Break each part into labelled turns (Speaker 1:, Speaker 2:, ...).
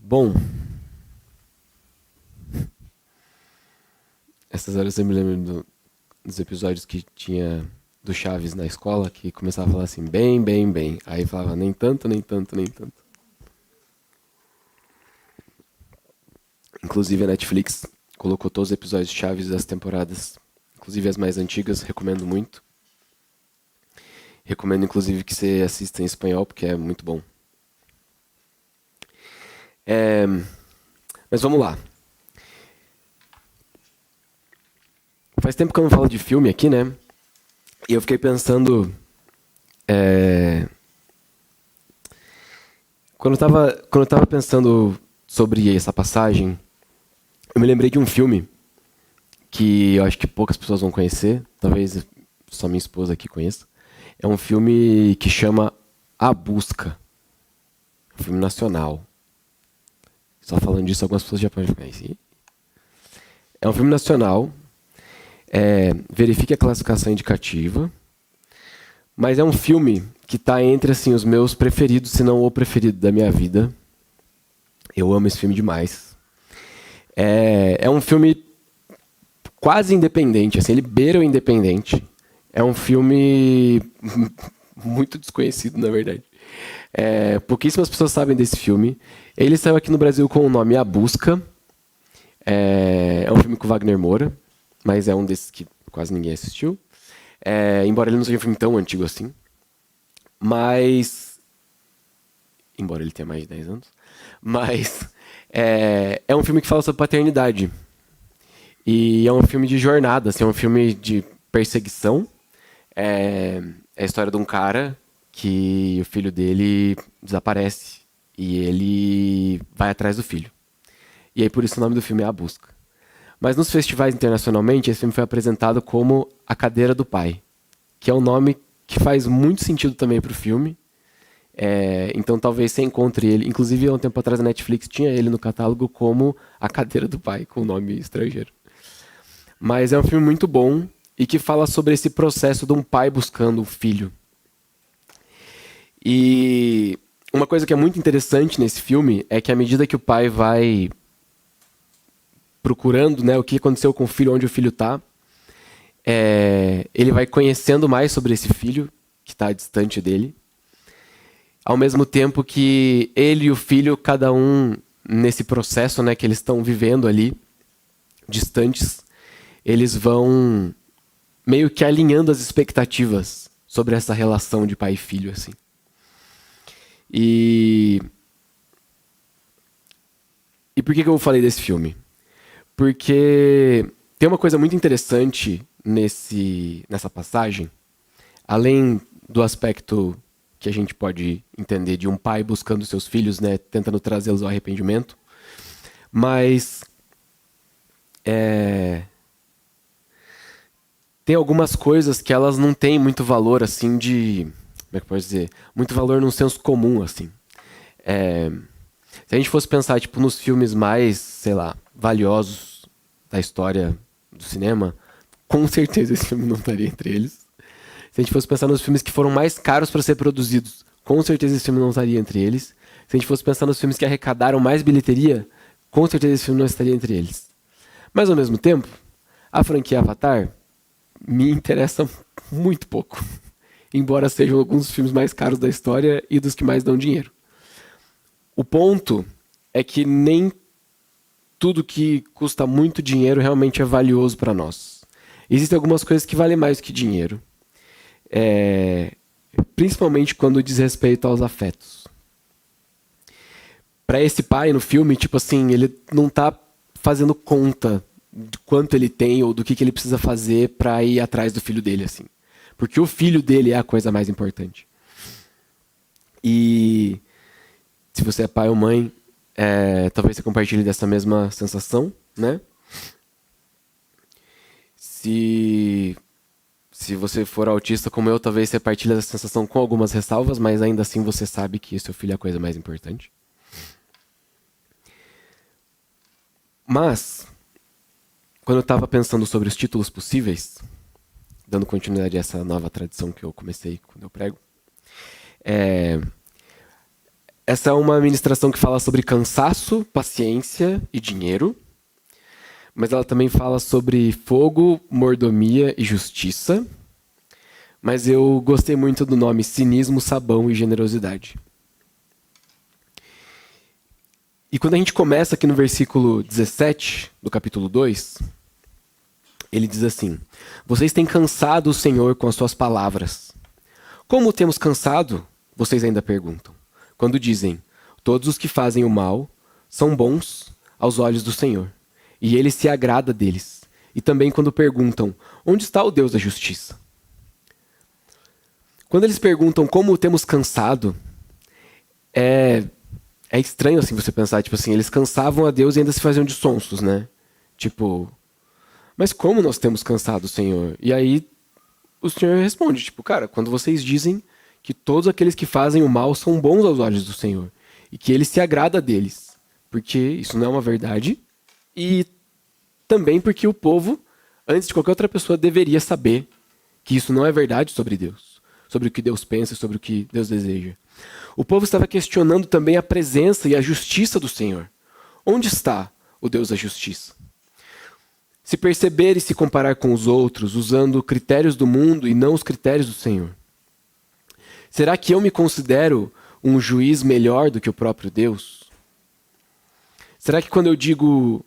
Speaker 1: Bom, essas horas eu me lembro dos episódios que tinha do Chaves na escola, que começava a falar assim, bem, bem, bem. Aí falava nem tanto, nem tanto, nem tanto. Inclusive a Netflix colocou todos os episódios de Chaves das temporadas, inclusive as mais antigas, recomendo muito. Recomendo inclusive que você assista em espanhol, porque é muito bom. Mas vamos lá. Faz tempo que eu não falo de filme aqui, né? E eu fiquei pensando. Quando eu tava pensando sobre essa passagem, eu me lembrei de um filme que eu acho que poucas pessoas vão conhecer, talvez só minha esposa aqui conheça. É um filme que chama A Busca. Um filme nacional. Só falando disso, algumas pessoas já podem conhecer. É um filme nacional. Verifique a classificação indicativa. Mas é um filme que está entre assim, os meus preferidos, se não o preferido da minha vida. Eu amo esse filme demais. É um filme quase independente, assim, ele beira o independente. É um filme muito desconhecido, na verdade. Pouquíssimas pessoas sabem desse filme. Ele saiu aqui no Brasil com o nome A Busca. É um filme com Wagner Moura, mas é um desses que quase ninguém assistiu. Embora ele não seja um filme tão antigo assim. Mas. Embora ele tenha mais de 10 anos. Mas. É um filme que fala sobre paternidade. E é um filme de jornada, assim, é um filme de perseguição. É a história de um cara que o filho dele desaparece. E ele vai atrás do filho. E aí por isso o nome do filme é A Busca. Mas nos festivais internacionalmente, esse filme foi apresentado como A Cadeira do Pai, que é um nome que faz muito sentido também pro filme. Então talvez você encontre ele. Inclusive, há um tempo atrás a Netflix tinha ele no catálogo como A Cadeira do Pai, com o nome estrangeiro. Mas é um filme muito bom e que fala sobre esse processo de um pai buscando um filho. E uma coisa que é muito interessante nesse filme é que à medida que o pai vai procurando, né, o que aconteceu com o filho, onde o filho está, ele vai conhecendo mais sobre esse filho que está distante dele, ao mesmo tempo que ele e o filho, cada um nesse processo, né, que eles estão vivendo ali, distantes, eles vão meio que alinhando as expectativas sobre essa relação de pai e filho, assim. E por que eu falei desse filme? Porque tem uma coisa muito interessante nessa passagem, além do aspecto que a gente pode entender de um pai buscando seus filhos, né, tentando trazê-los ao arrependimento, mas tem algumas coisas que elas não têm muito valor, assim, de... Como é que eu posso dizer? Muito valor num senso comum, assim. Se a gente fosse pensar, tipo, nos filmes mais, sei lá, valiosos da história do cinema, com certeza esse filme não estaria entre eles. Se a gente fosse pensar nos filmes que foram mais caros para ser produzidos, com certeza esse filme não estaria entre eles. Se a gente fosse pensar nos filmes que arrecadaram mais bilheteria, com certeza esse filme não estaria entre eles. Mas, ao mesmo tempo, a franquia Avatar me interessa muito pouco. Embora sejam alguns dos filmes mais caros da história e dos que mais dão dinheiro. O ponto é que nem tudo que custa muito dinheiro realmente é valioso para nós. Existem algumas coisas que valem mais do que dinheiro. Principalmente quando diz respeito aos afetos. Para esse pai no filme, tipo assim, ele não tá fazendo conta de quanto ele tem ou do que ele precisa fazer para ir atrás do filho dele, assim. Porque o filho dele é a coisa mais importante. E se você é pai ou mãe, talvez você compartilhe dessa mesma sensação, né? Se você for autista como eu, talvez você partilhe dessa sensação com algumas ressalvas, mas ainda assim você sabe que seu filho é a coisa mais importante. Mas, quando eu estava pensando sobre os títulos possíveis, dando continuidade a essa nova tradição que eu comecei quando eu prego, Essa é uma ministração que fala sobre cansaço, paciência e dinheiro, mas ela também fala sobre fogo, mordomia e justiça. Mas eu gostei muito do nome cinismo, sabão e generosidade. E quando a gente começa aqui no versículo 17 do capítulo 2, ele diz assim: vocês têm cansado o Senhor com as suas palavras. Como temos cansado? Vocês ainda perguntam. Quando dizem, todos os que fazem o mal são bons aos olhos do Senhor, e ele se agrada deles. E também quando perguntam, onde está o Deus da justiça? Quando eles perguntam como temos cansado, é estranho assim você pensar, tipo assim, eles cansavam a Deus e ainda se faziam de sonsos, né? Tipo, mas como nós temos cansado o Senhor? E aí o Senhor responde, tipo, cara, quando vocês dizem que todos aqueles que fazem o mal são bons aos olhos do Senhor e que ele se agrada deles, porque isso não é uma verdade e também porque o povo, antes de qualquer outra pessoa, deveria saber que isso não é verdade sobre Deus, sobre o que Deus pensa, sobre o que Deus deseja. O povo estava questionando também a presença e a justiça do Senhor. Onde está o Deus da justiça? Se perceber e se comparar com os outros, usando critérios do mundo e não os critérios do Senhor. Será que eu me considero um juiz melhor do que o próprio Deus? Será que quando eu digo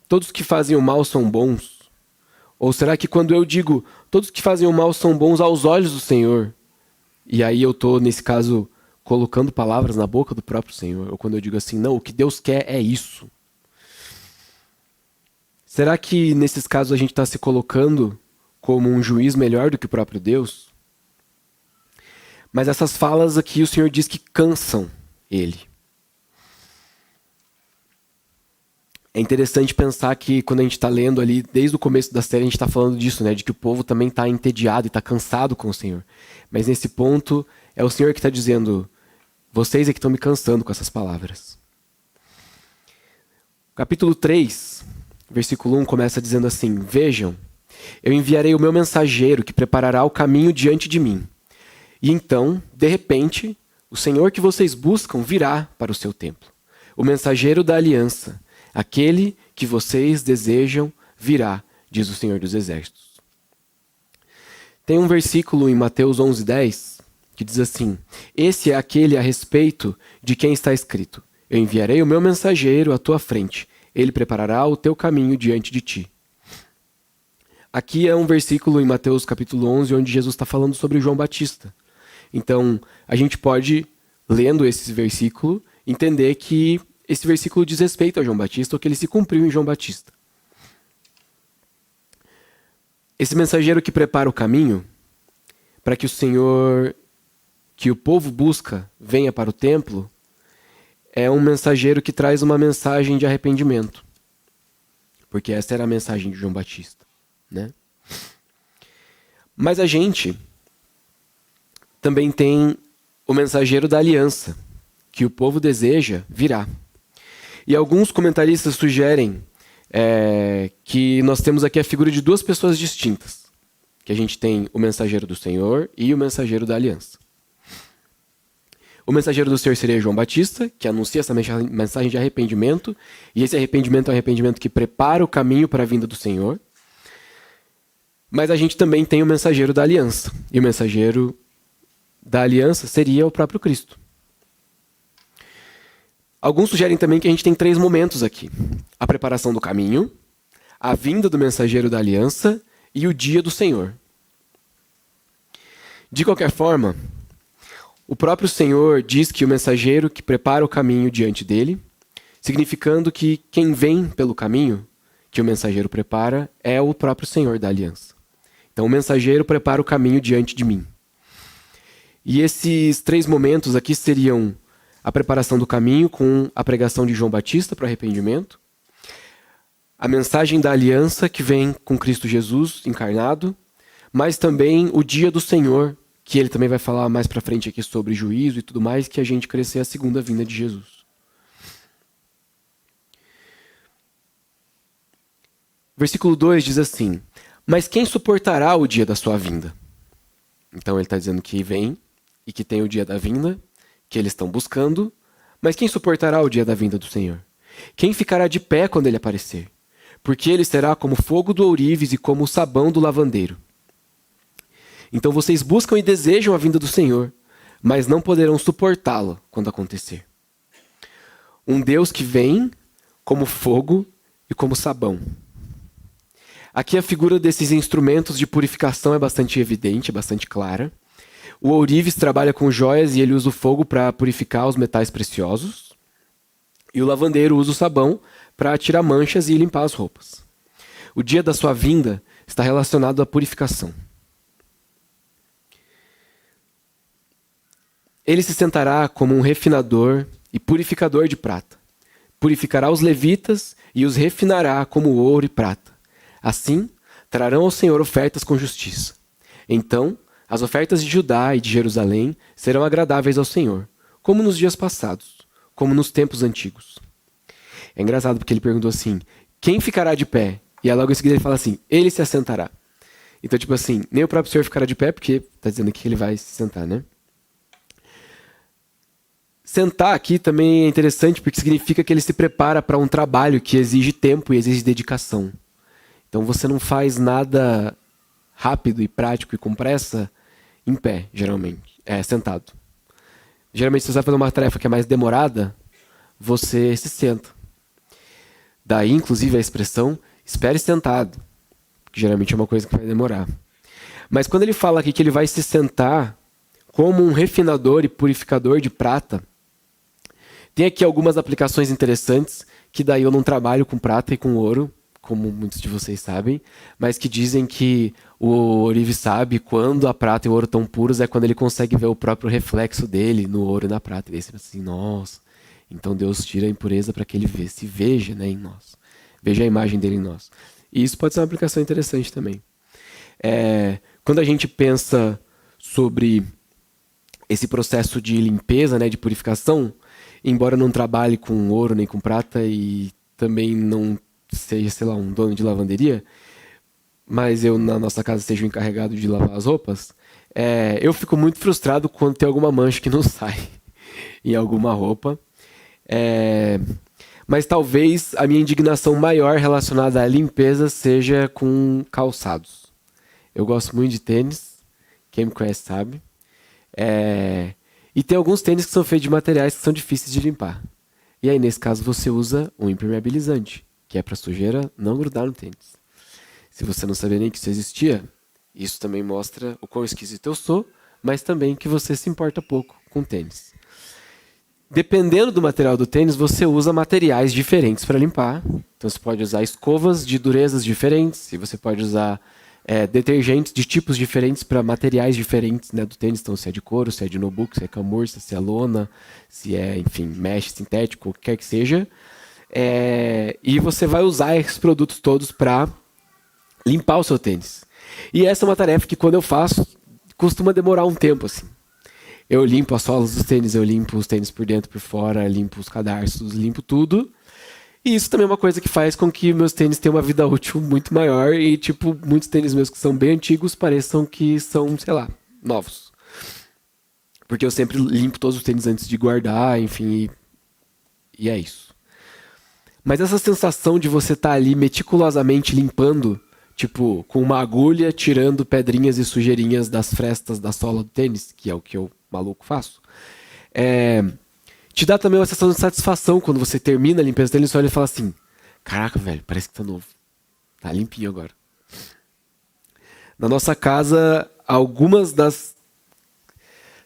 Speaker 1: todos que fazem o mal são bons? Ou será que quando eu digo todos que fazem o mal são bons aos olhos do Senhor? E aí eu estou, nesse caso, colocando palavras na boca do próprio Senhor. Ou quando eu digo assim, não, o que Deus quer é isso. Será que nesses casos a gente está se colocando como um juiz melhor do que o próprio Deus? Mas essas falas aqui o Senhor diz que cansam ele. É interessante pensar que quando a gente está lendo ali, desde o começo da série, a gente está falando disso, né? De que o povo também está entediado e está cansado com o Senhor. Mas nesse ponto, é o Senhor que está dizendo, vocês é que estão me cansando com essas palavras. Capítulo 3, versículo 1 começa dizendo assim, vejam, eu enviarei o meu mensageiro que preparará o caminho diante de mim. E então, de repente, o Senhor que vocês buscam virá para o seu templo. O mensageiro da aliança, aquele que vocês desejam, virá, diz o Senhor dos Exércitos. Tem um versículo em Mateus 11:10 que diz assim, esse é aquele a respeito de quem está escrito, eu enviarei o meu mensageiro à tua frente, ele preparará o teu caminho diante de ti. Aqui é um versículo em Mateus capítulo 11, onde Jesus está falando sobre João Batista. Então, a gente pode, lendo esse versículo, entender que esse versículo diz respeito a João Batista, ou que ele se cumpriu em João Batista. Esse mensageiro que prepara o caminho para que o Senhor, que o povo busca, venha para o templo, é um mensageiro que traz uma mensagem de arrependimento. Porque essa era a mensagem de João Batista, né? Mas a gente também tem o mensageiro da aliança, que o povo deseja virá. E alguns comentaristas sugerem que nós temos aqui a figura de duas pessoas distintas. Que a gente tem o mensageiro do Senhor e o mensageiro da aliança. O mensageiro do Senhor seria João Batista, que anuncia essa mensagem de arrependimento. E esse arrependimento é um arrependimento que prepara o caminho para a vinda do Senhor. Mas a gente também tem o mensageiro da aliança. E o mensageiro da aliança seria o próprio Cristo. Alguns sugerem também que a gente tem 3 momentos aqui. A preparação do caminho, a vinda do mensageiro da aliança e o dia do Senhor. De qualquer forma, o próprio Senhor diz que o mensageiro que prepara o caminho diante dele, significando que quem vem pelo caminho que o mensageiro prepara é o próprio Senhor da aliança. Então o mensageiro prepara o caminho diante de mim. E esses 3 momentos aqui seriam a preparação do caminho com a pregação de João Batista para o arrependimento, a mensagem da aliança que vem com Cristo Jesus encarnado, mas também o dia do Senhor, que ele também vai falar mais para frente aqui sobre juízo e tudo mais, que a gente crescer a segunda vinda de Jesus. Versículo 2 diz assim, mas quem suportará o dia da sua vinda? Então ele está dizendo que vem e que tem o dia da vinda, que eles estão buscando, Mas quem suportará o dia da vinda do Senhor? Quem ficará de pé quando ele aparecer? Porque ele será como o fogo do ourives e como o sabão do lavandeiro. Então vocês buscam e desejam a vinda do Senhor, mas não poderão suportá-la quando acontecer. Um Deus que vem como fogo e como sabão. Aqui a figura desses instrumentos de purificação é bastante evidente, bastante clara. O ourives trabalha com joias e ele usa o fogo para purificar os metais preciosos. E o lavandeiro usa o sabão para tirar manchas e limpar as roupas. O dia da sua vinda está relacionado à purificação. Ele se sentará como um refinador e purificador de prata. Purificará os levitas e os refinará como ouro e prata. Assim, trarão ao Senhor ofertas com justiça. Então, as ofertas de Judá e de Jerusalém serão agradáveis ao Senhor, como nos dias passados, como nos tempos antigos. É engraçado porque ele perguntou assim, quem ficará de pé? E aí logo em seguida ele fala assim, ele se assentará. Então, tipo assim, nem o próprio Senhor ficará de pé, porque está dizendo aqui que ele vai se sentar, né? Sentar aqui também é interessante porque significa que ele se prepara para um trabalho que exige tempo e exige dedicação. Então você não faz nada rápido e prático e com pressa em pé, geralmente. Sentado. Geralmente, se você vai fazer uma tarefa que é mais demorada, você se senta. Daí, inclusive, a expressão espere sentado, que geralmente é uma coisa que vai demorar. Mas quando ele fala aqui que ele vai se sentar como um refinador e purificador de prata, tem aqui algumas aplicações interessantes, que daí eu não trabalho com prata e com ouro, como muitos de vocês sabem, mas que dizem que o ourives sabe quando a prata e o ouro estão puros é quando ele consegue ver o próprio reflexo dele no ouro e na prata. E aí você pensa assim, nossa, então Deus tira a impureza para que ele se veja, né, em nós. Veja a imagem dele em nós. E isso pode ser uma aplicação interessante também. Quando a gente pensa sobre esse processo de limpeza, né, de purificação, embora eu não trabalhe com ouro nem com prata e também não seja, sei lá, um dono de lavanderia, mas eu na nossa casa seja o encarregado de lavar as roupas, eu fico muito frustrado quando tem alguma mancha que não sai em alguma roupa. Mas talvez a minha indignação maior relacionada à limpeza seja com calçados. Eu gosto muito de tênis, quem me conhece sabe. E tem alguns tênis que são feitos de materiais que são difíceis de limpar. E aí, nesse caso, você usa um impermeabilizante, que é para sujeira não grudar no tênis. Se você não sabia nem que isso existia, isso também mostra o quão esquisito eu sou, mas também que você se importa pouco com tênis. Dependendo do material do tênis, você usa materiais diferentes para limpar. Então você pode usar escovas de durezas diferentes, e você pode usar detergentes de tipos diferentes para materiais diferentes, né, do tênis. Então se é de couro, se é de notebook, se é camurça, se é lona, se é, enfim, mesh sintético, o que quer que seja. E você vai usar esses produtos todos para limpar o seu tênis. E essa é uma tarefa que quando eu faço, costuma demorar um tempo, assim. Eu limpo as solas dos tênis, eu limpo os tênis por dentro e por fora, limpo os cadarços, limpo tudo. E isso também é uma coisa que faz com que meus tênis tenham uma vida útil muito maior e, tipo, muitos tênis meus que são bem antigos pareçam que são, sei lá, novos. Porque eu sempre limpo todos os tênis antes de guardar, enfim, e é isso. Mas essa sensação de você estar ali meticulosamente limpando, tipo, com uma agulha, tirando pedrinhas e sujeirinhas das frestas da sola do tênis, que é o que eu, maluco, faço, te dá também uma sensação de satisfação quando você termina a limpeza do tênis e olha e fala assim, caraca, velho, parece que tá novo. Tá limpinho agora. Na nossa casa,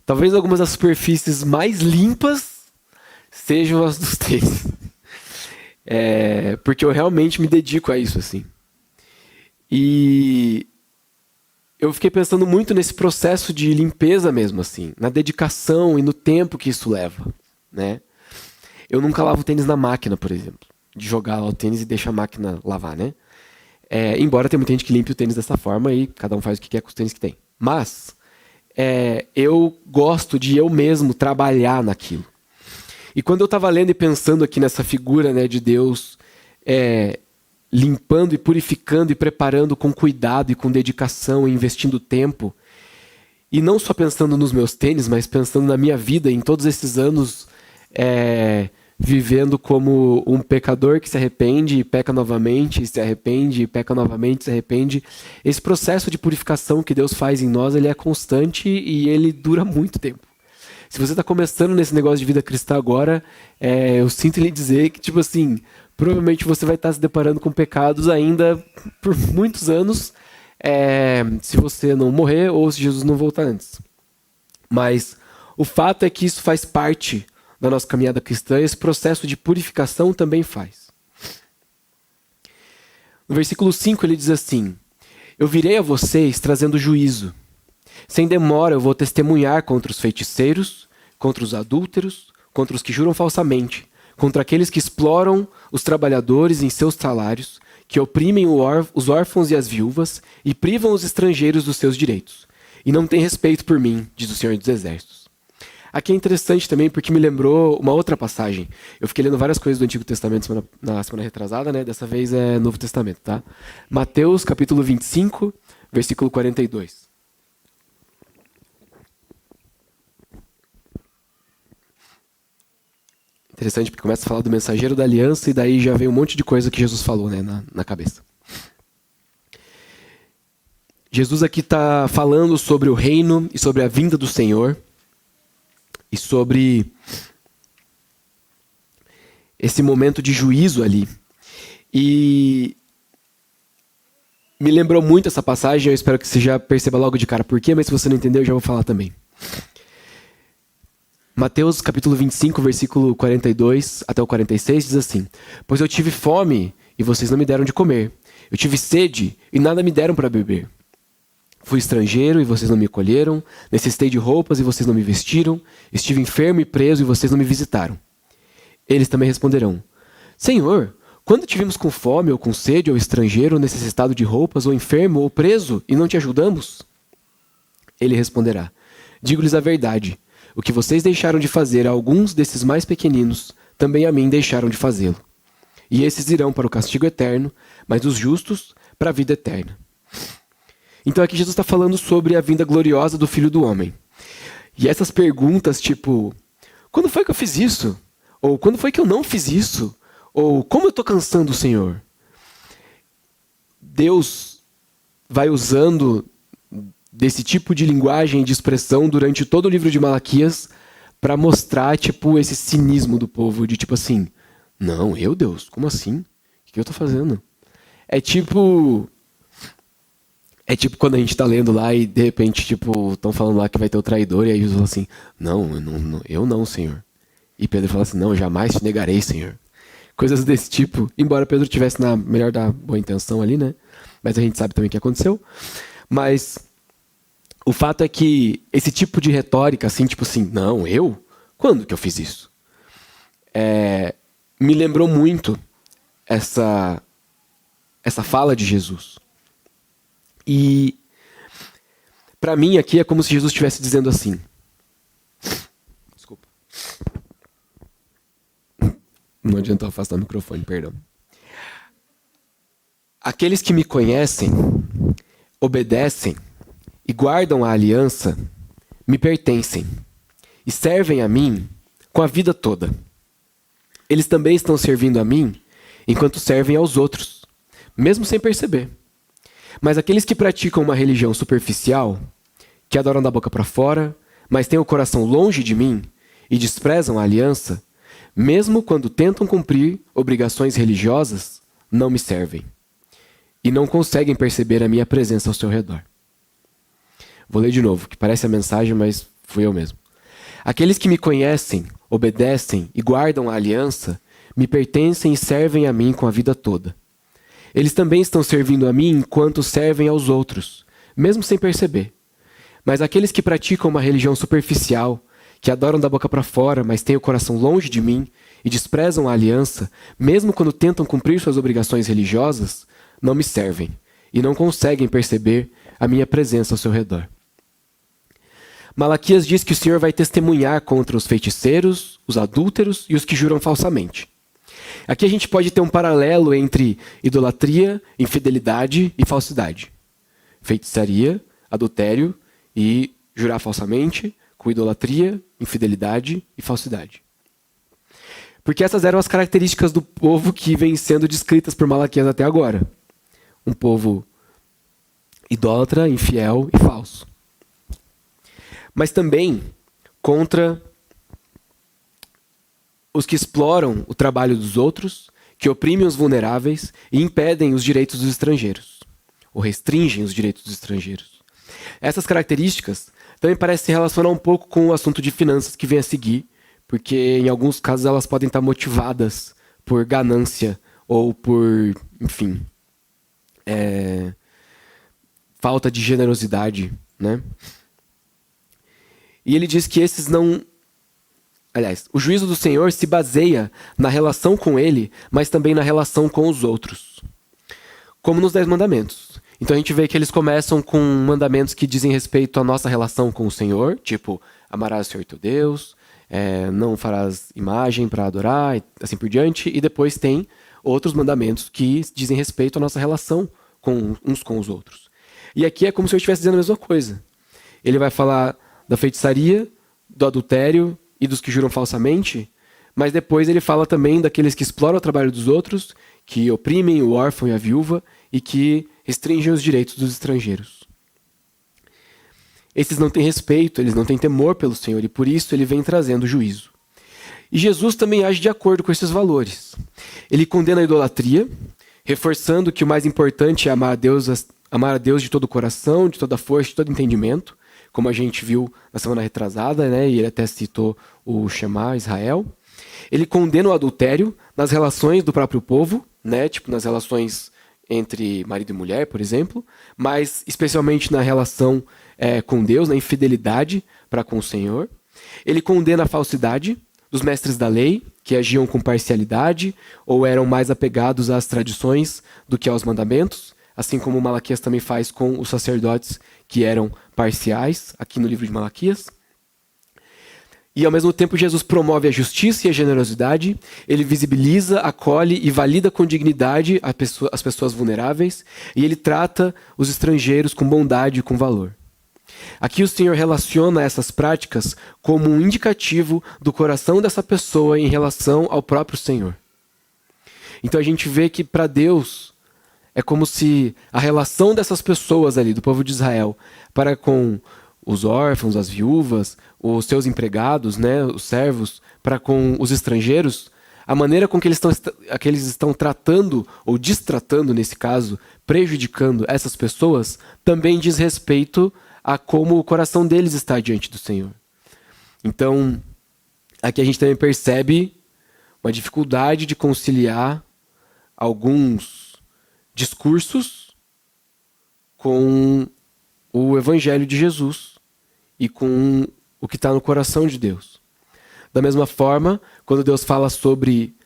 Speaker 1: talvez algumas das superfícies mais limpas sejam as dos tênis. Porque eu realmente me dedico a isso, assim. E eu fiquei pensando muito nesse processo de limpeza mesmo, assim, na dedicação e no tempo que isso leva, né? Eu nunca lavo o tênis na máquina, por exemplo, de jogar lá o tênis e deixar a máquina lavar, né? Embora tenha muita gente que limpe o tênis dessa forma e cada um faz o que quer com os tênis que tem. Mas eu gosto de eu mesmo trabalhar naquilo. E quando eu estava lendo e pensando aqui nessa figura, né, de Deus limpando e purificando e preparando com cuidado e com dedicação e investindo tempo, e não só pensando nos meus tênis, mas pensando na minha vida, em todos esses anos vivendo como um pecador que se arrepende e peca novamente, se arrepende e peca novamente, se arrepende. Esse processo de purificação que Deus faz em nós, ele é constante e ele dura muito tempo. Se você está começando nesse negócio de vida cristã agora, eu sinto lhe dizer que, tipo assim, provavelmente você vai estar se deparando com pecados ainda por muitos anos, se você não morrer ou se Jesus não voltar antes. Mas o fato é que isso faz parte da nossa caminhada cristã, e esse processo de purificação também faz. No versículo 5 ele diz assim: eu virei a vocês trazendo juízo. Sem demora eu vou testemunhar contra os feiticeiros, contra os adúlteros, contra os que juram falsamente, contra aqueles que exploram os trabalhadores em seus salários, que oprimem os órfãos e as viúvas e privam os estrangeiros dos seus direitos. E não têm respeito por mim, diz o Senhor dos Exércitos. Aqui é interessante também porque me lembrou uma outra passagem. Eu fiquei lendo várias coisas do Antigo Testamento na semana retrasada, né? Dessa vez é Novo Testamento, tá? Mateus, capítulo 25, versículo 42. Interessante porque começa a falar do mensageiro da aliança e daí já vem um monte de coisa que Jesus falou, né, na cabeça. Jesus aqui está falando sobre o reino e sobre a vinda do Senhor e sobre esse momento de juízo ali. E me lembrou muito essa passagem, eu espero que você já perceba logo de cara por quê, mas se você não entendeu, eu já vou falar também. Mateus capítulo 25, versículo 42 até o 46 diz assim: pois eu tive fome e vocês não me deram de comer. Eu tive sede e nada me deram para beber. Fui estrangeiro e vocês não me acolheram. Necessitei de roupas e vocês não me vestiram. Estive enfermo e preso e vocês não me visitaram. Eles também responderão: Senhor, quando te vimos com fome ou com sede ou estrangeiro ou necessitado de roupas ou enfermo ou preso e não te ajudamos? Ele responderá: digo-lhes a verdade. O que vocês deixaram de fazer a alguns desses mais pequeninos, também a mim deixaram de fazê-lo. E esses irão para o castigo eterno, mas os justos para a vida eterna. Então aqui Jesus está falando sobre a vinda gloriosa do Filho do Homem. E essas perguntas tipo, quando foi que eu fiz isso? Ou quando foi que eu não fiz isso? Ou como eu estou cansando o Senhor? Deus vai usando desse tipo de linguagem e de expressão durante todo o livro de Malaquias para mostrar, tipo, esse cinismo do povo, de tipo assim, não, eu, Deus, como assim? O que eu tô fazendo? É tipo quando a gente tá lendo lá e de repente, tipo, estão falando lá que vai ter o traidor e aí Jesus fala assim, não, eu não, Senhor. E Pedro fala assim, não, jamais te negarei, Senhor. Coisas desse tipo, embora Pedro tivesse na melhor da boa intenção ali, né? Mas a gente sabe também o que aconteceu. Mas o fato é que esse tipo de retórica, assim, tipo assim, não, eu? Quando que eu fiz isso? Me lembrou muito essa fala de Jesus. E para mim aqui é como se Jesus estivesse dizendo assim. Desculpa. Não adianta eu afastar o microfone, perdão. Aqueles que me conhecem, obedecem e guardam a aliança, me pertencem e servem a mim com a vida toda. Eles também estão servindo a mim enquanto servem aos outros, mesmo sem perceber. Mas aqueles que praticam uma religião superficial, que adoram da boca para fora, mas têm o coração longe de mim e desprezam a aliança, mesmo quando tentam cumprir obrigações religiosas, não me servem. E não conseguem perceber a minha presença ao seu redor. Vou ler de novo, que parece a mensagem, mas fui eu mesmo. Aqueles que me conhecem, obedecem e guardam a aliança, me pertencem e servem a mim com a vida toda. Eles também estão servindo a mim enquanto servem aos outros, mesmo sem perceber. Mas aqueles que praticam uma religião superficial, que adoram da boca para fora, mas têm o coração longe de mim e desprezam a aliança, mesmo quando tentam cumprir suas obrigações religiosas, não me servem e não conseguem perceber a minha presença ao seu redor. Malaquias diz que o Senhor vai testemunhar contra os feiticeiros, os adúlteros e os que juram falsamente. Aqui a gente pode ter um paralelo entre idolatria, infidelidade e falsidade. Feitiçaria, adultério e jurar falsamente, com idolatria, infidelidade e falsidade. Porque essas eram as características do povo que vêm sendo descritas por Malaquias até agora. Um povo idólatra, infiel e falso. Mas também contra os que exploram o trabalho dos outros, que oprimem os vulneráveis e impedem os direitos dos estrangeiros, ou restringem os direitos dos estrangeiros. Essas características também parecem se relacionar um pouco com o assunto de finanças que vem a seguir, porque em alguns casos elas podem estar motivadas por ganância ou por, enfim, falta de generosidade, né? E ele diz que esses não... Aliás, o juízo do Senhor se baseia na relação com ele, mas também na relação com os outros. Como nos 10 mandamentos. Então a gente vê que eles começam com mandamentos que dizem respeito à nossa relação com o Senhor, tipo, amarás o Senhor teu Deus, não farás imagem para adorar, e assim por diante. E depois tem outros mandamentos que dizem respeito à nossa relação uns com os outros. E aqui é como se eu estivesse dizendo a mesma coisa. Ele vai falar da feitiçaria, do adultério e dos que juram falsamente, mas depois ele fala também daqueles que exploram o trabalho dos outros, que oprimem o órfão e a viúva e que restringem os direitos dos estrangeiros. Esses não têm respeito, eles não têm temor pelo Senhor e por isso ele vem trazendo juízo. E Jesus também age de acordo com esses valores. Ele condena a idolatria, reforçando que o mais importante é amar a Deus de todo o coração, de toda a força, de todo entendimento, como a gente viu na semana retrasada, né? E ele até citou o Shema Israel. Ele condena o adultério nas relações do próprio povo, né? Tipo nas relações entre marido e mulher, por exemplo, mas especialmente na relação com Deus, na infidelidade para com o Senhor. Ele condena a falsidade dos mestres da lei, que agiam com parcialidade ou eram mais apegados às tradições do que aos mandamentos, assim como Malaquias também faz com os sacerdotes que eram parciais, aqui no livro de Malaquias. E ao mesmo tempo Jesus promove a justiça e a generosidade, ele visibiliza, acolhe e valida com dignidade as pessoas vulneráveis, e ele trata os estrangeiros com bondade e com valor. Aqui o Senhor relaciona essas práticas como um indicativo do coração dessa pessoa em relação ao próprio Senhor. Então a gente vê que para Deus é como se a relação dessas pessoas ali, do povo de Israel, para com os órfãos, as viúvas, os seus empregados, né, os servos, para com os estrangeiros, a maneira com que eles estão tratando, ou destratando nesse caso, prejudicando essas pessoas, também diz respeito a como o coração deles está diante do Senhor. Então, aqui a gente também percebe uma dificuldade de conciliar alguns discursos com o Evangelho de Jesus e com o que está no coração de Deus. Da mesma forma, quando Deus fala sobre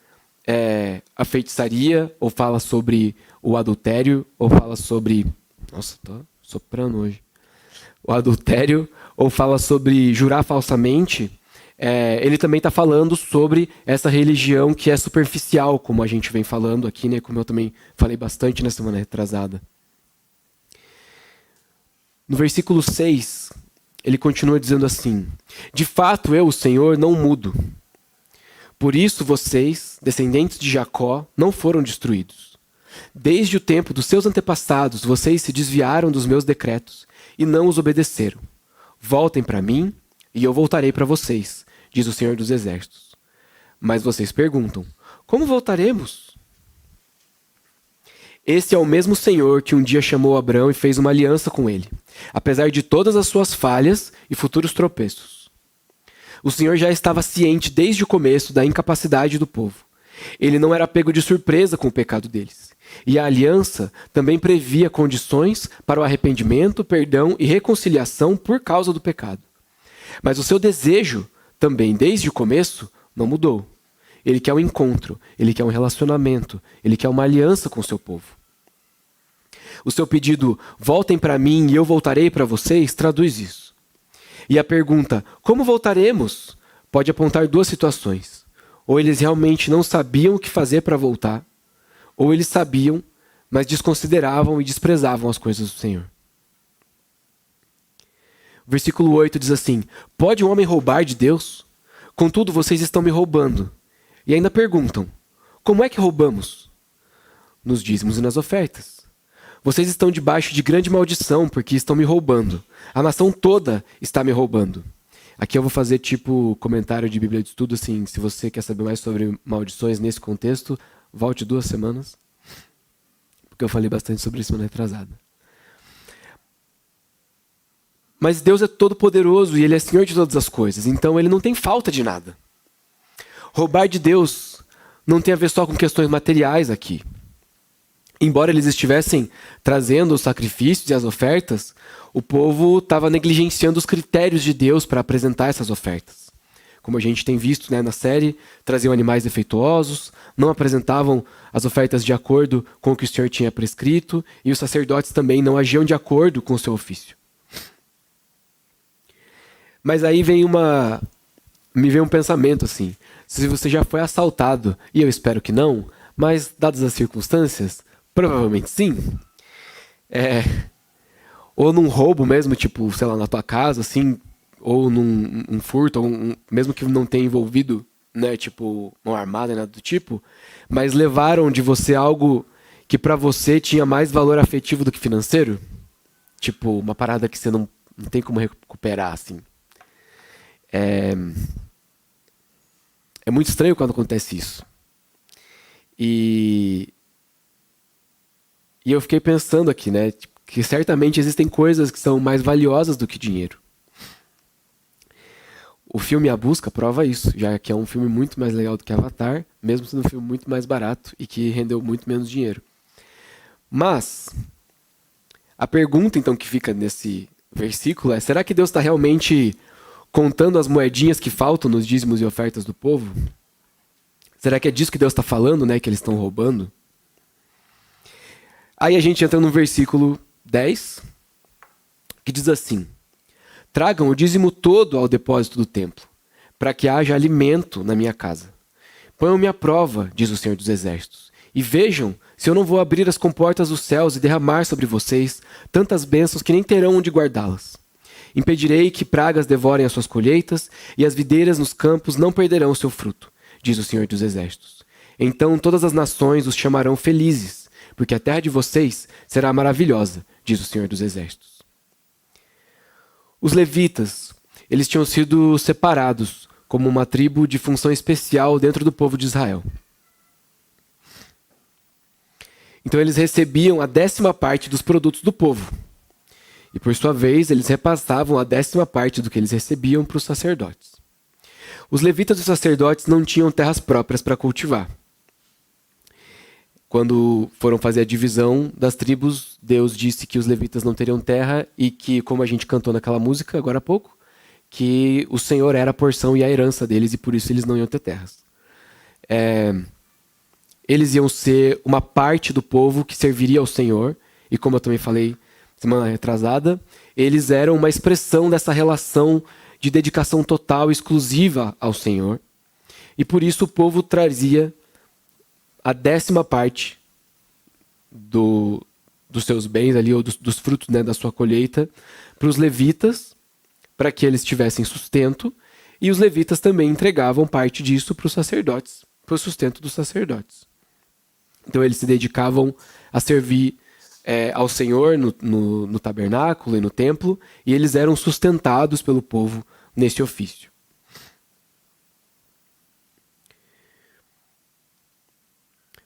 Speaker 1: a feitiçaria, ou fala sobre o adultério, ou fala sobre... Nossa, tô soprando hoje. O adultério, ou fala sobre jurar falsamente, ele também está falando sobre essa religião que é superficial, como a gente vem falando aqui, né? Como eu também falei bastante na semana retrasada. No versículo 6, ele continua dizendo assim: de fato eu, o Senhor, não mudo. Por isso vocês, descendentes de Jacó, não foram destruídos. Desde o tempo dos seus antepassados, vocês se desviaram dos meus decretos e não os obedeceram. Voltem para mim e eu voltarei para vocês, diz o Senhor dos Exércitos. Mas vocês perguntam: como voltaremos? Esse é o mesmo Senhor que um dia chamou Abrão e fez uma aliança com ele, apesar de todas as suas falhas e futuros tropeços. O Senhor já estava ciente desde o começo da incapacidade do povo. Ele não era pego de surpresa com o pecado deles. E a aliança também previa condições para o arrependimento, perdão e reconciliação por causa do pecado. Mas o seu desejo, também desde o começo, não mudou. Ele quer um encontro, ele quer um relacionamento, ele quer uma aliança com o seu povo. O seu pedido, voltem para mim e eu voltarei para vocês, traduz isso. E a pergunta, como voltaremos? Pode apontar duas situações. Ou eles realmente não sabiam o que fazer para voltar, ou eles sabiam, mas desconsideravam e desprezavam as coisas do Senhor. O versículo 8 diz assim: pode um homem roubar de Deus? Contudo, vocês estão me roubando. E ainda perguntam: como é que roubamos? Nos dízimos e nas ofertas. Vocês estão debaixo de grande maldição, porque estão me roubando. A nação toda está me roubando. Aqui eu vou fazer tipo comentário de Bíblia de Estudo, assim, se você quer saber mais sobre maldições nesse contexto, volte 2 semanas, porque eu falei bastante sobre isso semana retrasada. Mas Deus é todo poderoso e Ele é Senhor de todas as coisas, então Ele não tem falta de nada. Roubar de Deus não tem a ver só com questões materiais aqui. Embora eles estivessem trazendo os sacrifícios e as ofertas, o povo estava negligenciando os critérios de Deus para apresentar essas ofertas. Como a gente tem visto, né, na série, traziam animais defeituosos, não apresentavam as ofertas de acordo com o que o Senhor tinha prescrito, e os sacerdotes também não agiam de acordo com o seu ofício. Mas aí me vem um pensamento assim: se você já foi assaltado, e eu espero que não, mas dadas as circunstâncias, provavelmente sim. Ou num roubo mesmo, tipo, sei lá, na tua casa, assim, ou num furto, ou mesmo que não tenha envolvido, né, tipo, uma armada, nada do tipo, mas levaram de você algo que pra você tinha mais valor afetivo do que financeiro. Tipo, uma parada que você não tem como recuperar, assim. É muito estranho quando acontece isso. E eu fiquei pensando aqui, né, que certamente existem coisas que são mais valiosas do que dinheiro. O filme A Busca prova isso, já que é um filme muito mais legal do que Avatar, mesmo sendo um filme muito mais barato e que rendeu muito menos dinheiro. Mas a pergunta então que fica nesse versículo é: será que Deus está realmente contando as moedinhas que faltam nos dízimos e ofertas do povo? Será que é disso que Deus está falando, né, que eles estão roubando? Aí a gente entra no versículo 10, que diz assim: tragam o dízimo todo ao depósito do templo, para que haja alimento na minha casa. Ponham-me à prova, diz o Senhor dos Exércitos, e vejam se eu não vou abrir as comportas dos céus e derramar sobre vocês tantas bênçãos que nem terão onde guardá-las. Impedirei que pragas devorem as suas colheitas, e as videiras nos campos não perderão o seu fruto, diz o Senhor dos Exércitos. Então todas as nações os chamarão felizes, porque a terra de vocês será maravilhosa, diz o Senhor dos Exércitos. Os levitas, eles tinham sido separados como uma tribo de função especial dentro do povo de Israel. Então eles recebiam a 10ª parte dos produtos do povo. E por sua vez, eles repassavam a 10ª parte do que eles recebiam para os sacerdotes. Os levitas e os sacerdotes não tinham terras próprias para cultivar. Quando foram fazer a divisão das tribos, Deus disse que os levitas não teriam terra e que, como a gente cantou naquela música agora há pouco, que o Senhor era a porção e a herança deles e por isso eles não iam ter terras. Eles iam ser uma parte do povo que serviria ao Senhor, e como eu também falei semana retrasada, eles eram uma expressão dessa relação de dedicação total, exclusiva ao Senhor, e por isso o povo trazia a 10ª parte dos seus bens ali, ou dos frutos, né, da sua colheita, para os levitas, para que eles tivessem sustento, e os levitas também entregavam parte disso para os sacerdotes, para o sustento dos sacerdotes. Então eles se dedicavam a servir ao Senhor no tabernáculo e no templo, e eles eram sustentados pelo povo nesse ofício.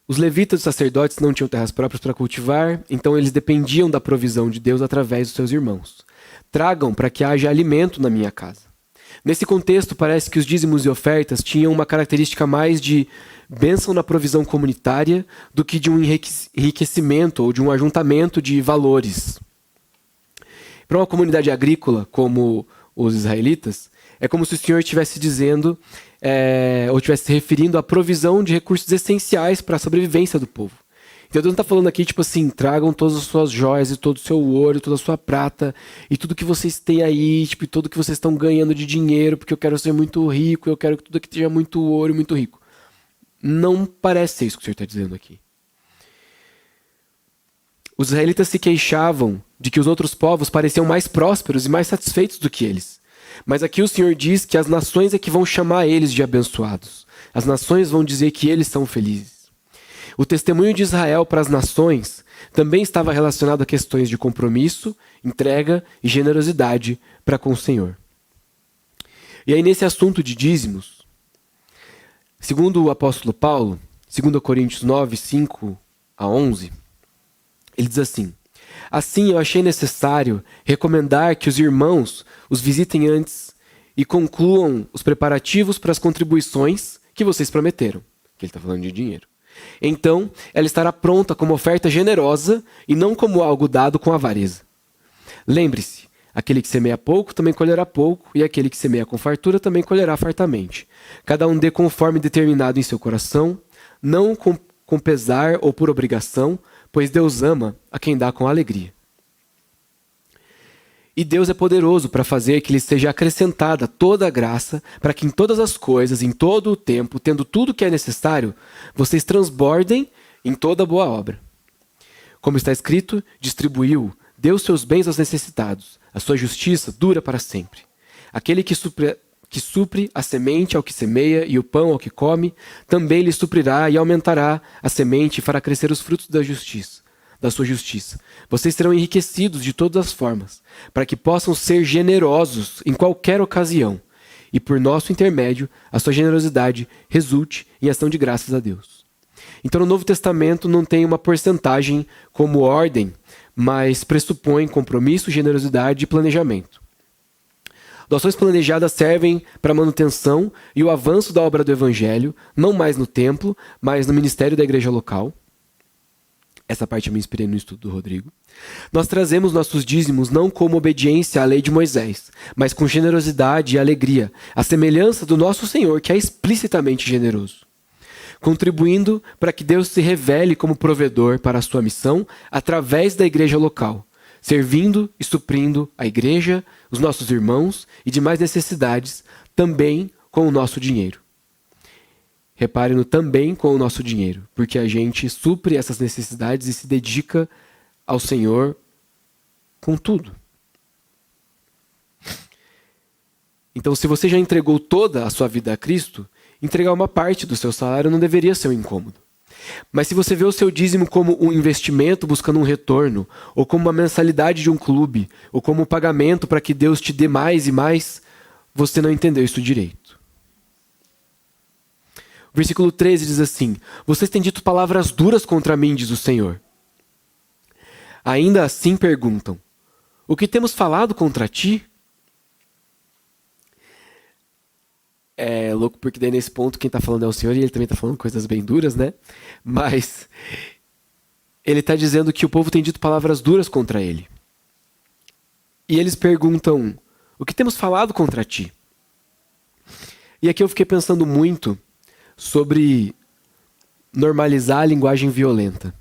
Speaker 1: Os levitas e os sacerdotes não tinham terras próprias para cultivar, então eles dependiam da provisão de Deus através dos seus irmãos. Tragam para que haja alimento na minha casa. Nesse contexto, parece que os dízimos e ofertas tinham uma característica mais de bênção na provisão comunitária do que de um enriquecimento ou de um ajuntamento de valores. Para uma comunidade agrícola como os israelitas, é como se o Senhor estivesse dizendo, ou estivesse se referindo à provisão de recursos essenciais para a sobrevivência do povo. Então Deus não está falando aqui, tipo assim, tragam todas as suas joias e todo o seu ouro, toda a sua prata e tudo que vocês têm aí, tipo, e tudo que vocês estão ganhando de dinheiro, porque eu quero ser muito rico, eu quero que tudo aqui seja muito ouro e muito rico. Não parece ser isso que o Senhor está dizendo aqui. Os israelitas se queixavam de que os outros povos pareciam mais prósperos e mais satisfeitos do que eles. Mas aqui o Senhor diz que as nações é que vão chamar eles de abençoados. As nações vão dizer que eles são felizes. O testemunho de Israel para as nações também estava relacionado a questões de compromisso, entrega e generosidade para com o Senhor. E aí, nesse assunto de dízimos, segundo o apóstolo Paulo, 2 Coríntios 9, 5 a 11, ele diz assim: assim eu achei necessário recomendar que os irmãos os visitem antes e concluam os preparativos para as contribuições que vocês prometeram. Que ele está falando de dinheiro. Então, ela estará pronta como oferta generosa e não como algo dado com avareza. Lembre-se, aquele que semeia pouco também colherá pouco, e aquele que semeia com fartura também colherá fartamente. Cada um dê conforme determinado em seu coração, não com pesar ou por obrigação, pois Deus ama a quem dá com alegria. E Deus é poderoso para fazer que lhe seja acrescentada toda a graça, para que em todas as coisas, em todo o tempo, tendo tudo o que é necessário, vocês transbordem em toda boa obra. Como está escrito, distribuiu, deu seus bens aos necessitados, a sua justiça dura para sempre. Aquele que supre a semente ao que semeia e o pão ao que come, também lhe suprirá e aumentará a semente e fará crescer os frutos da sua justiça. Vocês serão enriquecidos de todas as formas, para que possam ser generosos em qualquer ocasião, e por nosso intermédio, a sua generosidade resulte em ação de graças a Deus. Então, no Novo Testamento não tem uma porcentagem como ordem, mas pressupõe compromisso, generosidade e planejamento. Doações planejadas servem para a manutenção e o avanço da obra do Evangelho, não mais no templo, mas no ministério da igreja local. Essa parte eu me inspirei no estudo do Rodrigo. Nós trazemos nossos dízimos não como obediência à lei de Moisés, mas com generosidade e alegria, à semelhança do nosso Senhor, que é explicitamente generoso, contribuindo para que Deus se revele como provedor para a sua missão através da igreja local, servindo e suprindo a igreja, os nossos irmãos e demais necessidades, também com o nosso dinheiro. Repare no também com o nosso dinheiro, porque a gente supre essas necessidades e se dedica ao Senhor com tudo. Então, se você já entregou toda a sua vida a Cristo, entregar uma parte do seu salário não deveria ser um incômodo. Mas se você vê o seu dízimo como um investimento buscando um retorno, ou como uma mensalidade de um clube, ou como um pagamento para que Deus te dê mais e mais, você não entendeu isso direito. O versículo 13 diz assim: vocês têm dito palavras duras contra mim, diz o Senhor. Ainda assim perguntam: o que temos falado contra ti? É louco porque daí nesse ponto quem está falando é o Senhor e ele também está falando coisas bem duras, né? Mas ele está dizendo que o povo tem dito palavras duras contra ele. E eles perguntam: o que temos falado contra ti? E aqui eu fiquei pensando muito sobre normalizar a linguagem violenta.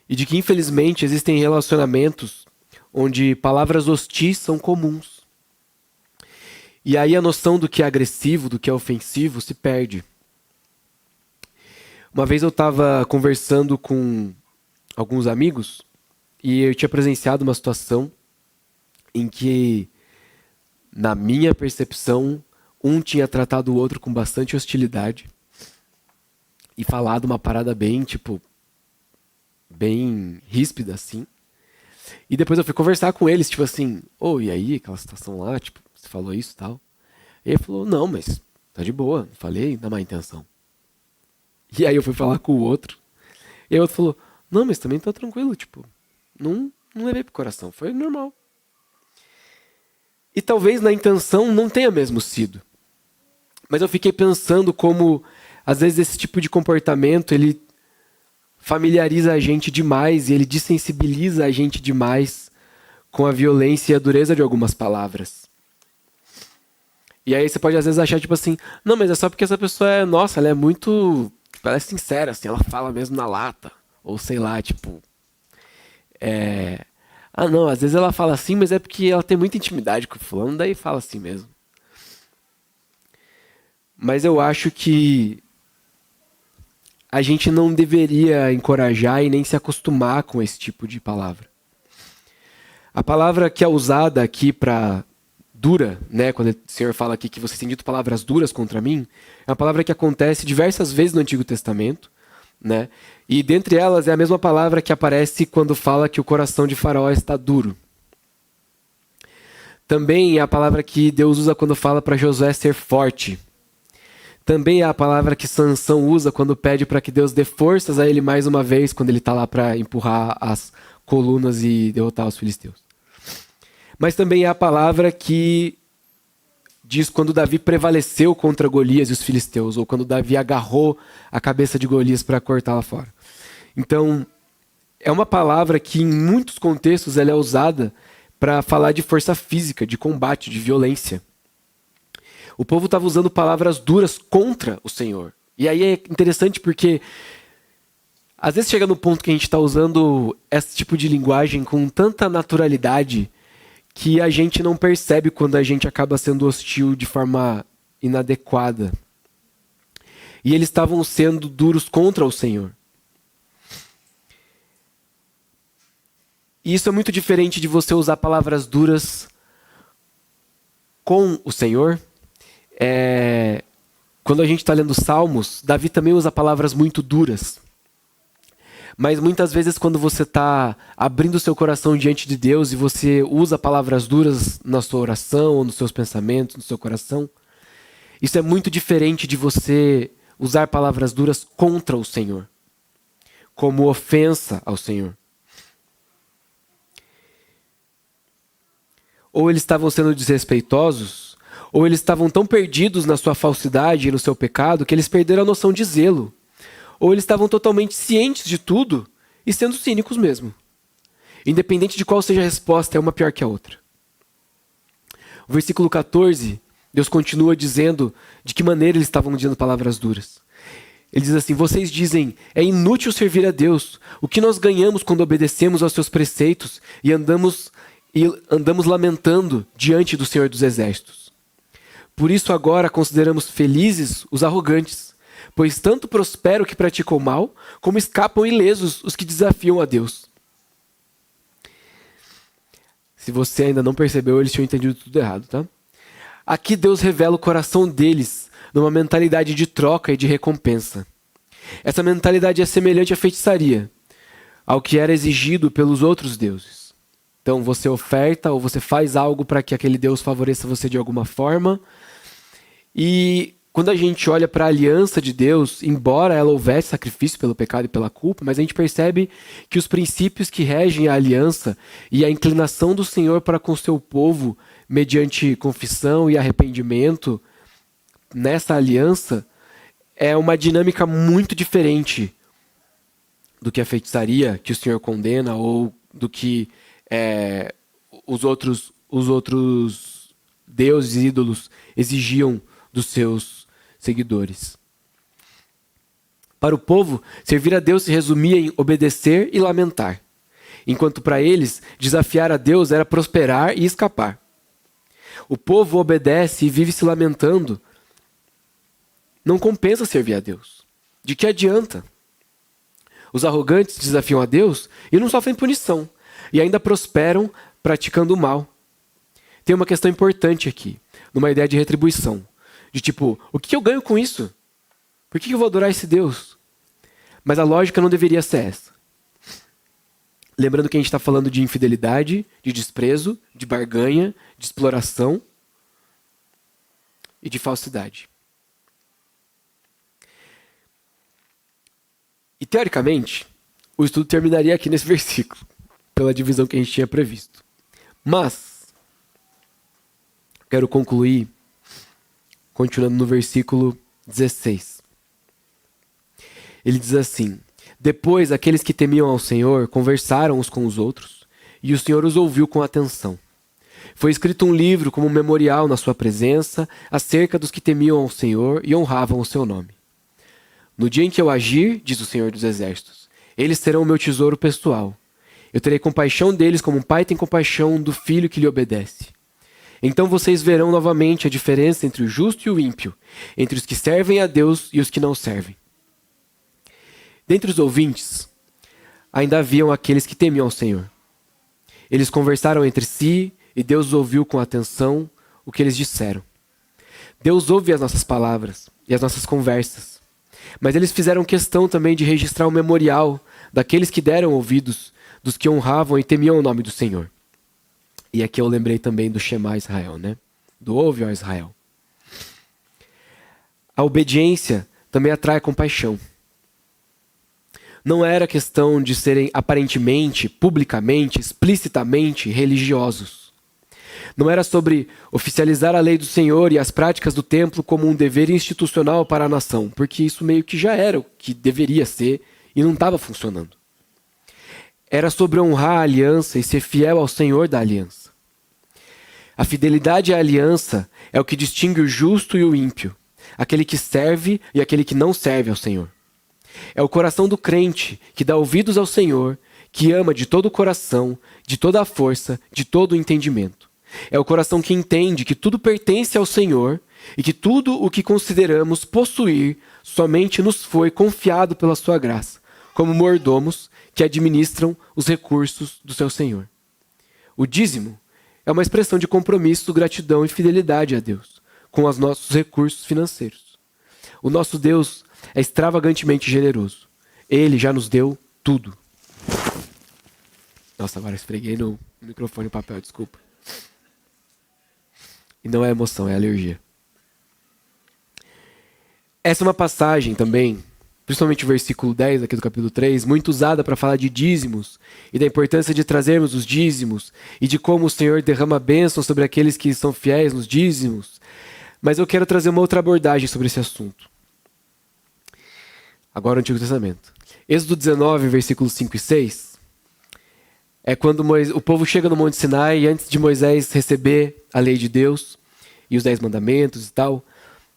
Speaker 1: E de que, infelizmente, existem relacionamentos onde palavras hostis são comuns. E aí a noção do que é agressivo, do que é ofensivo, se perde. Uma vez eu estava conversando com alguns amigos e eu tinha presenciado uma situação em que, na minha percepção, um tinha tratado o outro com bastante hostilidade e falado uma parada bem, bem ríspida, assim. E depois eu fui conversar com eles, assim, e aí, aquela situação lá, você falou isso e tal. E ele falou, não, mas tá de boa, não falei na má intenção. E aí eu fui falar com o outro, e aí o outro falou, não, mas também tá tranquilo, não levei pro coração, foi normal. E talvez na intenção não tenha mesmo sido. Mas eu fiquei pensando como, às vezes, esse tipo de comportamento, ele familiariza a gente demais e ele desensibiliza a gente demais com a violência e a dureza de algumas palavras. E aí você pode, às vezes, achar, assim, não, mas é só porque essa pessoa é, nossa, ela é muito, ela é sincera, assim, ela fala mesmo na lata. Ou sei lá, ah, não, às vezes ela fala assim, mas é porque ela tem muita intimidade com o fulano, daí fala assim mesmo. Mas eu acho que a gente não deveria encorajar e nem se acostumar com esse tipo de palavra. A palavra que é usada aqui para dura, né? Quando o Senhor fala aqui que vocês têm dito palavras duras contra mim, é uma palavra que acontece diversas vezes no Antigo Testamento, né? E dentre elas é a mesma palavra que aparece quando fala que o coração de Faraó está duro. Também é a palavra que Deus usa quando fala para Josué ser forte. Também é a palavra que Sansão usa quando pede para que Deus dê forças a ele mais uma vez, quando ele está lá para empurrar as colunas e derrotar os filisteus. Mas também é a palavra que diz quando Davi prevaleceu contra Golias e os filisteus, ou quando Davi agarrou a cabeça de Golias para cortá-la fora. Então, é uma palavra que em muitos contextos ela é usada para falar de força física, de combate, de violência. O povo estava usando palavras duras contra o Senhor. E aí é interessante porque às vezes chega no ponto que a gente está usando esse tipo de linguagem com tanta naturalidade que a gente não percebe quando a gente acaba sendo hostil de forma inadequada. E eles estavam sendo duros contra o Senhor. E isso é muito diferente de você usar palavras duras com o Senhor. Quando a gente está lendo Salmos, Davi também usa palavras muito duras. Mas muitas vezes quando você está abrindo o seu coração diante de Deus e você usa palavras duras na sua oração, ou nos seus pensamentos, no seu coração, isso é muito diferente de você usar palavras duras contra o Senhor, como ofensa ao Senhor. Ou eles estavam sendo desrespeitosos, ou eles estavam tão perdidos na sua falsidade e no seu pecado que eles perderam a noção de zelo. Ou eles estavam totalmente cientes de tudo e sendo cínicos mesmo. Independente de qual seja a resposta, é uma pior que a outra. O versículo 14, Deus continua dizendo de que maneira eles estavam dizendo palavras duras. Ele diz assim: vocês dizem, é inútil servir a Deus. O que nós ganhamos quando obedecemos aos seus preceitos e andamos lamentando diante do Senhor dos Exércitos? Por isso agora consideramos felizes os arrogantes, pois tanto prosperam que praticam mal, como escapam ilesos os que desafiam a Deus. Se você ainda não percebeu, eles tinham entendido tudo errado, tá? Aqui Deus revela o coração deles numa mentalidade de troca e de recompensa. Essa mentalidade é semelhante à feitiçaria, ao que era exigido pelos outros deuses. Então você oferta ou você faz algo para que aquele Deus favoreça você de alguma forma. E quando a gente olha para a aliança de Deus, embora ela houvesse sacrifício pelo pecado e pela culpa, mas a gente percebe que os princípios que regem a aliança e a inclinação do Senhor para com o seu povo, mediante confissão e arrependimento, nessa aliança, é uma dinâmica muito diferente do que a feitiçaria que o Senhor condena ou do que os outros deuses e ídolos exigiam dos seus seguidores. Para o povo, servir a Deus se resumia em obedecer e lamentar, enquanto para eles, desafiar a Deus era prosperar e escapar. O povo obedece e vive se lamentando. Não compensa servir a Deus. De que adianta? Os arrogantes desafiam a Deus e não sofrem punição, e ainda prosperam praticando o mal. Tem uma questão importante aqui, numa ideia de retribuição. De tipo, o que eu ganho com isso? Por que eu vou adorar esse Deus? Mas a lógica não deveria ser essa. Lembrando que a gente está falando de infidelidade, de desprezo, de barganha, de exploração e de falsidade. E teoricamente, o estudo terminaria aqui nesse versículo, pela divisão que a gente tinha previsto. Mas, quero concluir continuando no versículo 16. Ele diz assim: depois aqueles que temiam ao Senhor conversaram uns com os outros, e o Senhor os ouviu com atenção. Foi escrito um livro como um memorial na sua presença, acerca dos que temiam ao Senhor e honravam o seu nome. No dia em que eu agir, diz o Senhor dos Exércitos, eles serão o meu tesouro pessoal. Eu terei compaixão deles como um pai tem compaixão do filho que lhe obedece. Então vocês verão novamente a diferença entre o justo e o ímpio, entre os que servem a Deus e os que não servem. Dentre os ouvintes, ainda haviam aqueles que temiam ao Senhor. Eles conversaram entre si e Deus os ouviu com atenção, o que eles disseram. Deus ouve as nossas palavras e as nossas conversas. Mas eles fizeram questão também de registrar um memorial daqueles que deram ouvidos, dos que honravam e temiam o nome do Senhor. E aqui eu lembrei também do Shema Israel, né? Do ouve, ó Israel. A obediência também atrai compaixão. Não era questão de serem aparentemente, publicamente, explicitamente religiosos. Não era sobre oficializar a lei do Senhor e as práticas do templo como um dever institucional para a nação, porque isso meio que já era o que deveria ser e não estava funcionando. Era sobre honrar a aliança e ser fiel ao Senhor da aliança. A fidelidade à aliança é o que distingue o justo e o ímpio, aquele que serve e aquele que não serve ao Senhor. É o coração do crente que dá ouvidos ao Senhor, que ama de todo o coração, de toda a força, de todo o entendimento. É o coração que entende que tudo pertence ao Senhor e que tudo o que consideramos possuir somente nos foi confiado pela sua graça, como mordomos que administram os recursos do seu Senhor. O dízimo é uma expressão de compromisso, gratidão e fidelidade a Deus com os nossos recursos financeiros. O nosso Deus é extravagantemente generoso. Ele já nos deu tudo. Nossa, agora esfreguei no microfone o papel, desculpa. E não é emoção, é alergia. Essa é uma passagem também, principalmente o versículo 10 aqui do capítulo 3, muito usada para falar de dízimos e da importância de trazermos os dízimos e de como o Senhor derrama bênção sobre aqueles que são fiéis nos dízimos. Mas eu quero trazer uma outra abordagem sobre esse assunto. Agora o Antigo Testamento. Êxodo 19, versículos 5 e 6, é quando o povo chega no Monte Sinai e antes de Moisés receber a lei de Deus e os 10 mandamentos e tal,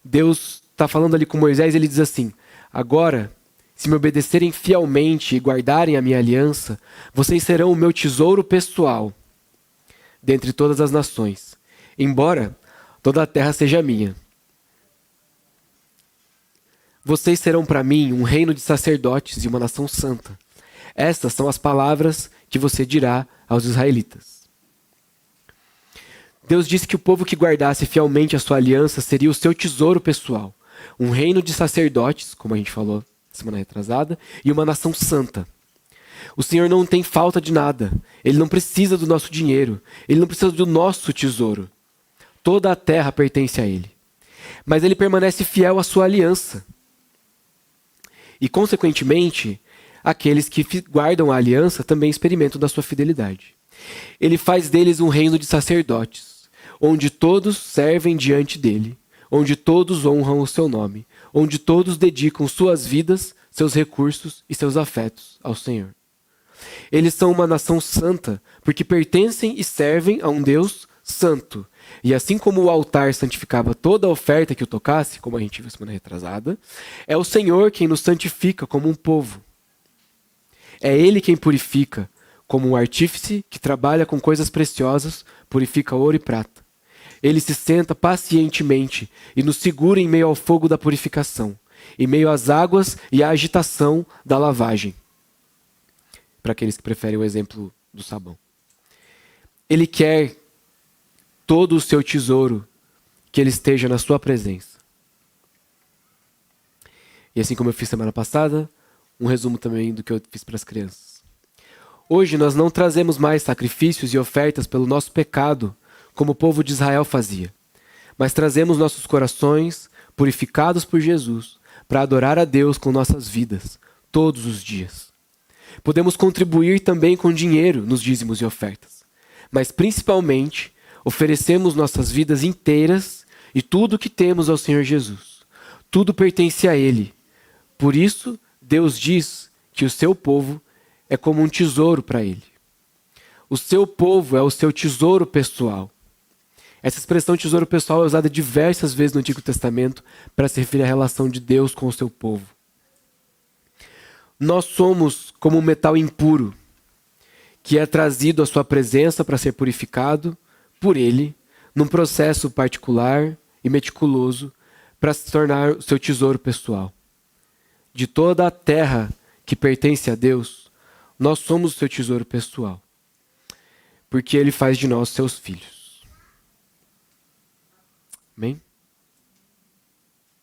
Speaker 1: Deus está falando ali com Moisés e ele diz assim: agora, se me obedecerem fielmente e guardarem a minha aliança, vocês serão o meu tesouro pessoal dentre todas as nações, embora toda a terra seja minha. Vocês serão para mim um reino de sacerdotes e uma nação santa. Estas são as palavras que você dirá aos israelitas. Deus disse que o povo que guardasse fielmente a sua aliança seria o seu tesouro pessoal. Um reino de sacerdotes, como a gente falou semana retrasada, e uma nação santa. O Senhor não tem falta de nada. Ele não precisa do nosso dinheiro. Ele não precisa do nosso tesouro. Toda a terra pertence a Ele. Mas Ele permanece fiel à sua aliança. E, consequentemente, aqueles que guardam a aliança também experimentam da sua fidelidade. Ele faz deles um reino de sacerdotes, onde todos servem diante dele, onde todos honram o seu nome, onde todos dedicam suas vidas, seus recursos e seus afetos ao Senhor. Eles são uma nação santa, porque pertencem e servem a um Deus santo. E assim como o altar santificava toda a oferta que o tocasse, como a gente viu semana retrasada, é o Senhor quem nos santifica como um povo. É Ele quem purifica, como um artífice que trabalha com coisas preciosas, purifica ouro e prata. Ele se senta pacientemente e nos segura em meio ao fogo da purificação, em meio às águas e à agitação da lavagem. Para aqueles que preferem o exemplo do sabão. Ele quer todo o seu tesouro, que ele esteja na sua presença. E assim como eu fiz semana passada, um resumo também do que eu fiz para as crianças. Hoje nós não trazemos mais sacrifícios e ofertas pelo nosso pecado, como o povo de Israel fazia, mas trazemos nossos corações, purificados por Jesus, para adorar a Deus com nossas vidas, todos os dias. Podemos contribuir também com dinheiro nos dízimos e ofertas, mas principalmente oferecemos nossas vidas inteiras e tudo o que temos ao Senhor Jesus. Tudo pertence a Ele. Por isso, Deus diz que o seu povo é como um tesouro para Ele. O seu povo é o seu tesouro pessoal. Essa expressão tesouro pessoal é usada diversas vezes no Antigo Testamento para se referir à relação de Deus com o seu povo. Nós somos como um metal impuro, que é trazido à sua presença para ser purificado por Ele, num processo particular e meticuloso, para se tornar o seu tesouro pessoal. De toda a terra que pertence a Deus, nós somos o seu tesouro pessoal, porque Ele faz de nós seus filhos. Amém?